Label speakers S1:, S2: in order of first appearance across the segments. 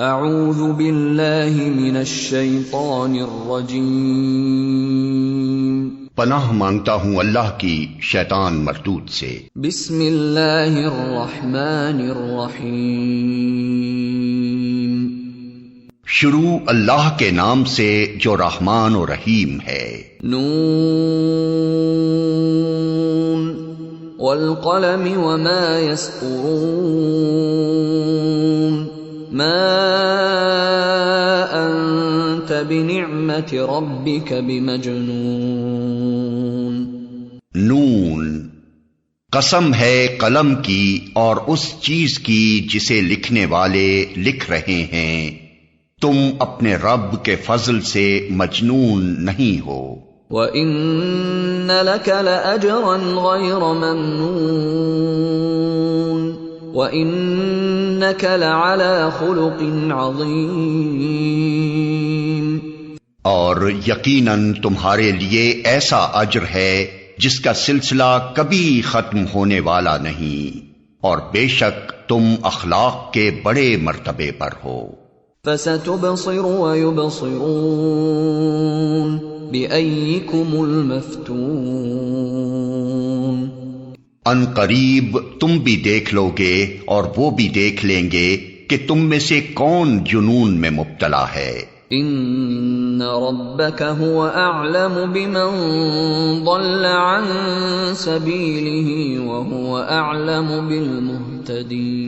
S1: اعوذ باللہ من الشیطان الرجیم،
S2: پناہ مانگتا ہوں اللہ کی شیطان مردود سے۔
S1: بسم اللہ الرحمن الرحیم،
S2: شروع اللہ کے نام سے جو رحمان و رحیم ہے۔
S1: نون والقلم وما يسطرون، ما انت بنعمت ربک بمجنون۔
S2: نون، قسم ہے قلم کی اور اس چیز کی جسے لکھنے والے لکھ رہے ہیں، تم اپنے رب کے فضل سے مجنون نہیں ہو۔
S1: وَإِنَّ لَكَ لَأَجْرًا غَيْرَ مَمْنُونٍ وَإِنَّكَ لَعَلَى خُلُقٍ عَظِيمٍ۔
S2: اور یقیناً تمہارے لیے ایسا اجر ہے جس کا سلسلہ کبھی ختم ہونے والا نہیں، اور بے شک تم اخلاق کے بڑے مرتبے پر ہو۔
S1: فَسَتُبْصِرُ وَيُبْصِرُونَ بِأَيِّكُمُ الْمَفْتُونُ۔
S2: ان قریب تم بھی دیکھ لو گے اور وہ بھی دیکھ لیں گے کہ تم میں سے کون جنون میں مبتلا ہے۔
S1: ان ربک هو اعلم بمن ضل عن سبیلہ وهو اعلم بالمہتدین،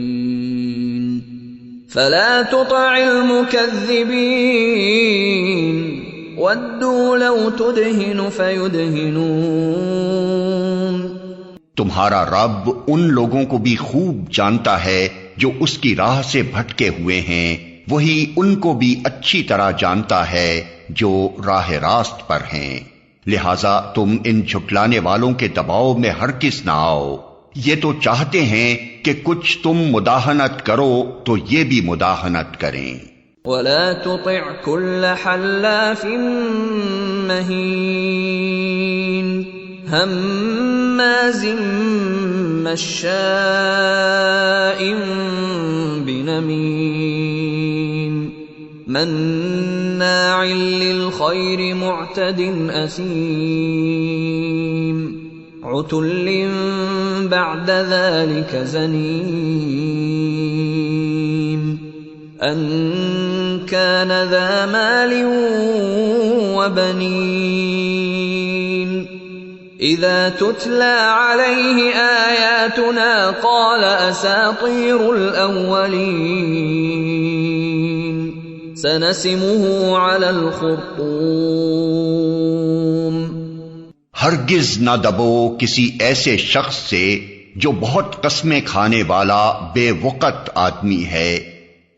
S1: فلا تطع المکذبین ودوا لو تدہن فیدہنون۔
S2: تمہارا رب ان لوگوں کو بھی خوب جانتا ہے جو اس کی راہ سے بھٹکے ہوئے ہیں، وہی ان کو بھی اچھی طرح جانتا ہے جو راہ راست پر ہیں، لہذا تم ان جھٹلانے والوں کے دباؤ میں ہرگز نہ آؤ۔ یہ تو چاہتے ہیں کہ کچھ تم مداہنت کرو تو یہ بھی مداہنت کریں۔
S1: وَلَا تُطِعْ كُلَّ حَلَّافٍ مَّهِينٍ ہمازٍ مشاء بنمیم مناع للخیر معتد اثیم عتل بعد ذلك زنیم ان كان ذا مال وبنین اذا تتلى عليه آیاتنا قال اساطیر الاولین سنسمه على الخرطوم۔
S2: ہرگز نہ دبو کسی ایسے شخص سے جو بہت قسمیں کھانے والا بے وقت آدمی ہے،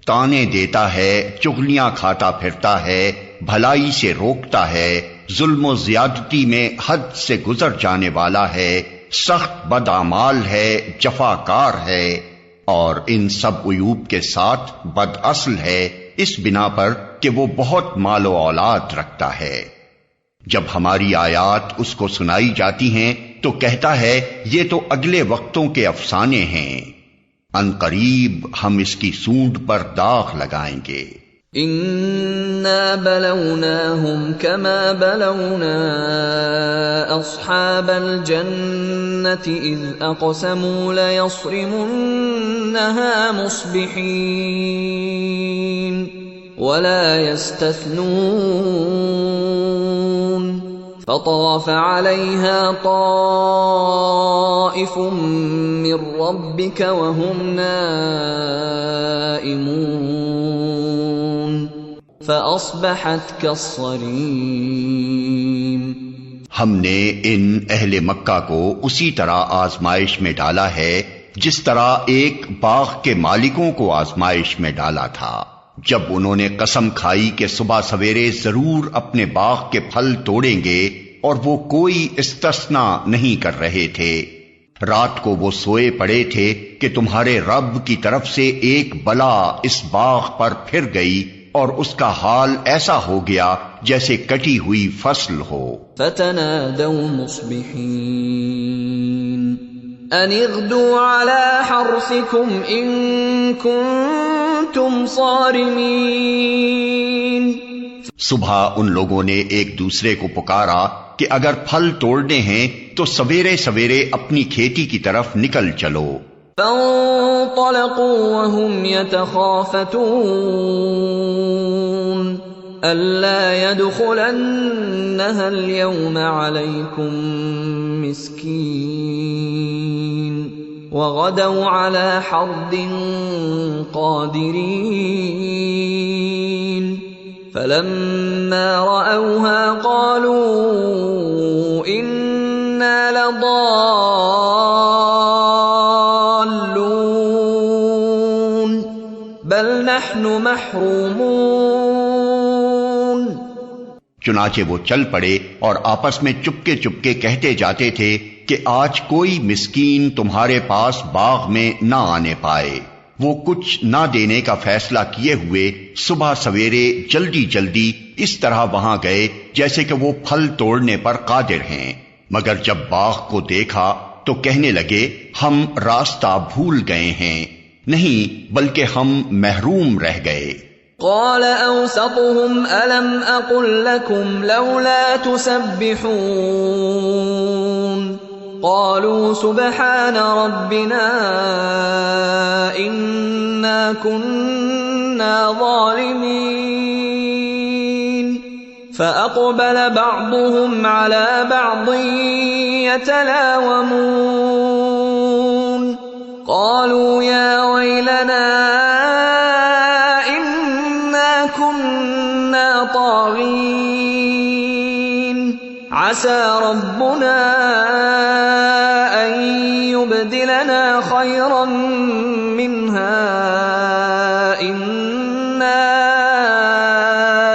S2: تانے دیتا ہے، چغلیاں کھاتا پھرتا ہے، بھلائی سے روکتا ہے، ظلم و زیادتی میں حد سے گزر جانے والا ہے، سخت بدعمال ہے، جفاکار ہے، اور ان سب عیوب کے ساتھ بد اصل ہے، اس بنا پر کہ وہ بہت مال و اولاد رکھتا ہے۔ جب ہماری آیات اس کو سنائی جاتی ہیں تو کہتا ہے یہ تو اگلے وقتوں کے افسانے ہیں، ان قریب ہم اس کی سونڈ پر داغ لگائیں گے۔
S1: انا بلوناہم کما بلونا اصحاب الجنة اذ اقسموا لیصرمنها مصبحین ولا يستثنون فطاف عليها طائف من ربك وهم نائمون فأصبحت كالصريم۔
S2: ہم نے ان اہل مکہ کو اسی طرح آزمائش میں ڈالا ہے جس طرح ایک باغ کے مالکوں کو آزمائش میں ڈالا تھا، جب انہوں نے قسم کھائی کہ صبح سویرے ضرور اپنے باغ کے پھل توڑیں گے، اور وہ کوئی استثنا نہیں کر رہے تھے۔ رات کو وہ سوئے پڑے تھے کہ تمہارے رب کی طرف سے ایک بلا اس باغ پر پھر گئی، اور اس کا حال ایسا ہو گیا جیسے کٹی ہوئی فصل ہو۔
S1: فتنادوا مصبحین ان اغدوا على حرثكم ان كنتم كنتم صارمين.
S2: صبح ان لوگوں نے ایک دوسرے کو پکارا کہ اگر پھل توڑنے ہیں تو سویرے سویرے اپنی کھیتی کی طرف نکل چلو.
S1: فانطلقوا وهم يتخافتون ألا يدخلنها اليوم عليكم مسكين وغدوا على حرد قادرين فلما رأوها قالوا إنا لضالون بل نحن محرومون.
S2: چنانچہ وہ چل پڑے اور آپس میں چپکے چپکے کہتے جاتے تھے کہ آج کوئی مسکین تمہارے پاس باغ میں نہ آنے پائے. وہ کچھ نہ دینے کا فیصلہ کیے ہوئے صبح سویرے جلدی جلدی اس طرح وہاں گئے جیسے کہ وہ پھل توڑنے پر قادر ہیں، مگر جب باغ کو دیکھا تو کہنے لگے ہم راستہ بھول گئے ہیں، نہیں بلکہ ہم محروم رہ گئے.
S1: قال أوسطهم ألم أقل لكم لولا تسبحون قالوا سبحان ربنا إنا كنا ظالمين. فأقبل بعضهم على بعض يتلاومون قالوا يا ويلنا إنا كنا طاغين عسى ربنا أن يبدلنا خيرا منها إنا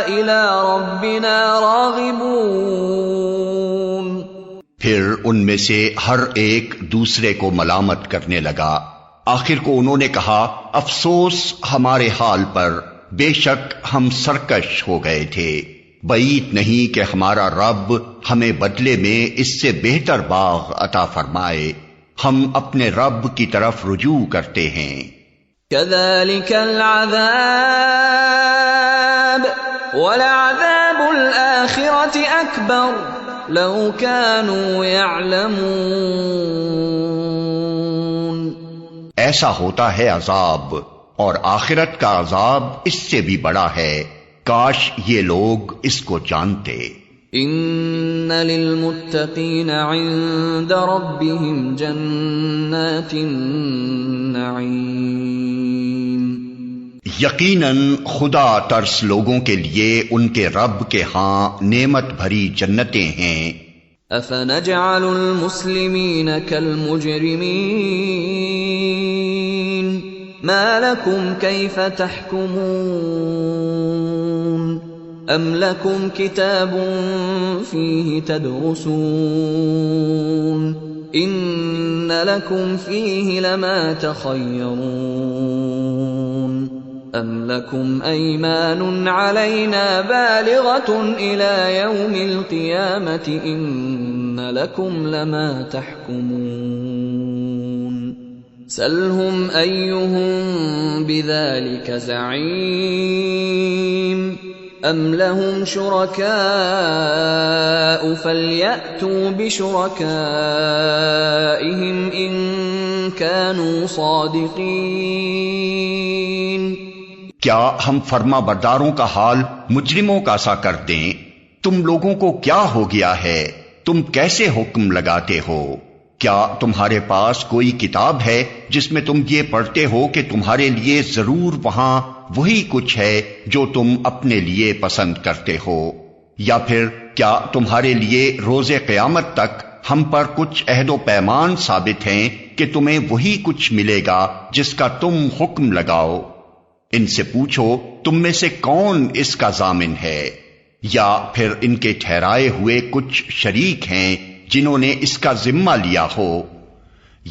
S1: إلى ربنا راغبون.
S2: پھر ان میں سے ہر ایک دوسرے کو ملامت کرنے لگا. آخر کو انہوں نے کہا افسوس ہمارے حال پر، بے شک ہم سرکش ہو گئے تھے. بعید نہیں کہ ہمارا رب ہمیں بدلے میں اس سے بہتر باغ عطا فرمائے. ہم اپنے رب کی طرف رجوع کرتے ہیں.
S1: كذلك العذاب ولعذاب الآخرة أكبر لو كانوا يعلمون.
S2: ایسا ہوتا ہے عذاب، اور آخرت کا عذاب اس سے بھی بڑا ہے، کاش یہ لوگ اس کو جانتے.
S1: ان للمتقین عند ربهم جنات النعیم.
S2: یقیناً خدا ترس لوگوں کے لیے ان کے رب کے ہاں نعمت بھری جنتیں ہیں.
S1: افنجعل المسلمین کالمجرمین ما لکم کیف تحکمون ام لکم کتاب فیہ تدرسون ان لکم فیہ لما تخیرون ام لکم ایمان علینا بالغة الى یوم القیامة ان لکم لما تحکمون سلهم ایہم بذلك زعیم ام لهم شرکاء فلیأتوا بشرکائهم ان كانوا صادقین.
S2: کیا ہم فرما برداروں کا حال مجرموں کا سا کر دیں؟ تم لوگوں کو کیا ہو گیا ہے؟ تم کیسے حکم لگاتے ہو؟ کیا تمہارے پاس کوئی کتاب ہے جس میں تم یہ پڑھتے ہو کہ تمہارے لیے ضرور وہاں وہی کچھ ہے جو تم اپنے لیے پسند کرتے ہو؟ یا پھر کیا تمہارے لیے روز قیامت تک ہم پر کچھ عہد و پیمان ثابت ہیں کہ تمہیں وہی کچھ ملے گا جس کا تم حکم لگاؤ؟ ان سے پوچھو تم میں سے کون اس کا ضامن ہے؟ یا پھر ان کے ٹھہرائے ہوئے کچھ شریک ہیں جنہوں نے اس کا ذمہ لیا ہو؟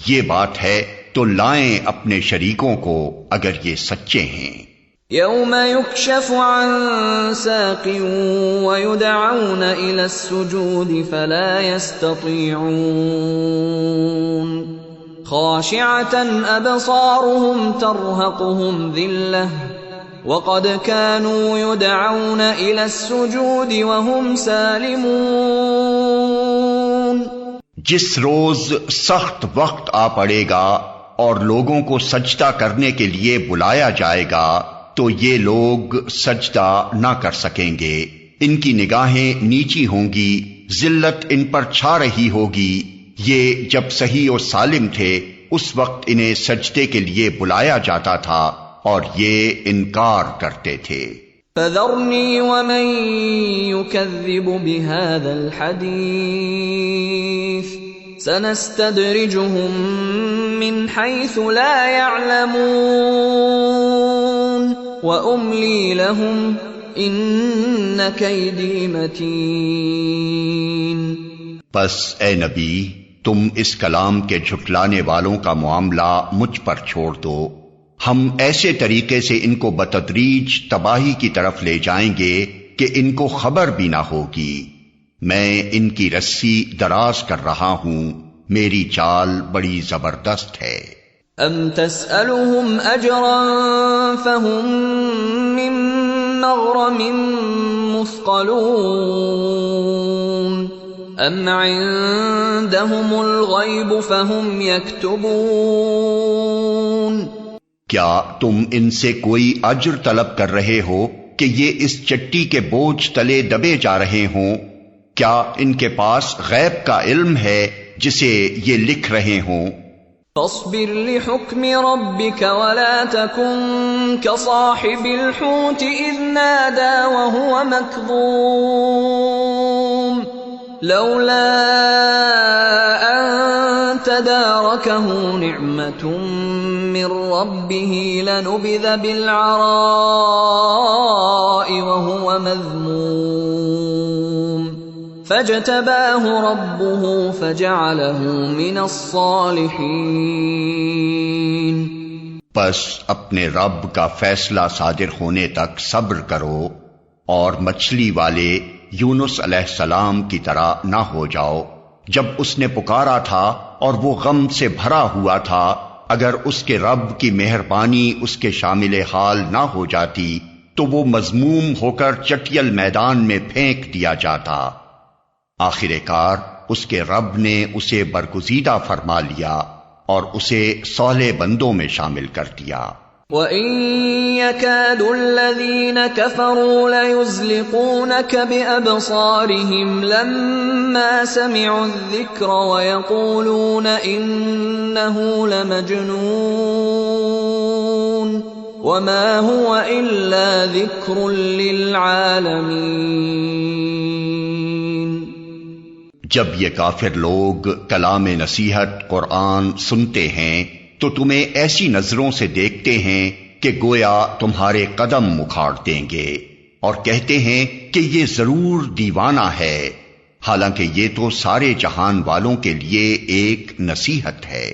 S2: یہ بات ہے تو لائیں اپنے شریکوں کو اگر یہ سچے ہیں.
S1: یوم یکشف عن ساق ویدعون الى السجود فلا يستطيعون خاشعة ابصارهم ترهقهم ذلة وقد كانوا يدعون إلى السجود وهم سالمون.
S2: جس روز سخت وقت آ پڑے گا اور لوگوں کو سجدہ کرنے کے لیے بلایا جائے گا تو یہ لوگ سجدہ نہ کر سکیں گے. ان کی نگاہیں نیچی ہوں گی، ذلت ان پر چھا رہی ہوگی. یہ جب صحیح و سالم تھے اس وقت انہیں سجدے کے لیے بلایا جاتا تھا اور یہ انکار کرتے تھے.
S1: فذرنی ومن یکذب بهذا الحدیث سنستدرجهم من حيث لا يعلمون واملی لهم ان کیدی متین.
S2: پس اے نبی تم اس کلام کے جھٹلانے والوں کا معاملہ مجھ پر چھوڑ دو. ہم ایسے طریقے سے ان کو بتدریج تباہی کی طرف لے جائیں گے کہ ان کو خبر بھی نہ ہوگی. میں ان کی رسی دراز کر رہا ہوں، میری چال بڑی زبردست ہے.
S1: ام تسألهم اجرا فهم من مغرم مثقلون ام عندهم الغیب فهم یکتبون.
S2: کیا تم ان سے کوئی اجر طلب کر رہے ہو کہ یہ اس چٹی کے بوجھ تلے دبے جا رہے ہوں؟ کیا ان کے پاس غیب کا علم ہے جسے یہ لکھ رہے ہوں؟
S1: فاصبر لحکم ربک ولا تکن كصاحب الحوت اذ نادى وهو مكظوم لولا ان تداركه نعمة من ربه لنبذ بالعراء وهو مذموم فاجتباه ربه فجعله من الصالحين.
S2: پس اپنے رب کا فیصلہ صادر ہونے تک صبر کرو اور مچھلی والے یونس علیہ السلام کی طرح نہ ہو جاؤ جب اس نے پکارا تھا اور وہ غم سے بھرا ہوا تھا. اگر اس کے رب کی مہربانی اس کے شامل حال نہ ہو جاتی تو وہ مذموم ہو کر چٹیل میدان میں پھینک دیا جاتا. آخر کار اس کے رب نے اسے برگزیدہ فرما لیا اور اسے صالح بندوں میں شامل کر دیا.
S1: وَإِن يَكَادُ الَّذِينَ كَفَرُوا لَيُزْلِقُونَكَ بِأَبْصَارِهِمْ لَمَّا سَمِعُوا الذِّكْرَ وَيَقُولُونَ إِنَّهُ لَمَجْنُونٌ وَمَا هُوَ إِلَّا ذِكْرٌ لِّلْعَالَمِينَ.
S2: جب یہ کافر لوگ کلام نصیحت قرآن سنتے ہیں تو تمہیں ایسی نظروں سے دیکھتے ہیں کہ گویا تمہارے قدم اکھاڑ دیں گے اور کہتے ہیں کہ یہ ضرور دیوانہ ہے، حالانکہ یہ تو سارے جہان والوں کے لیے ایک نصیحت ہے.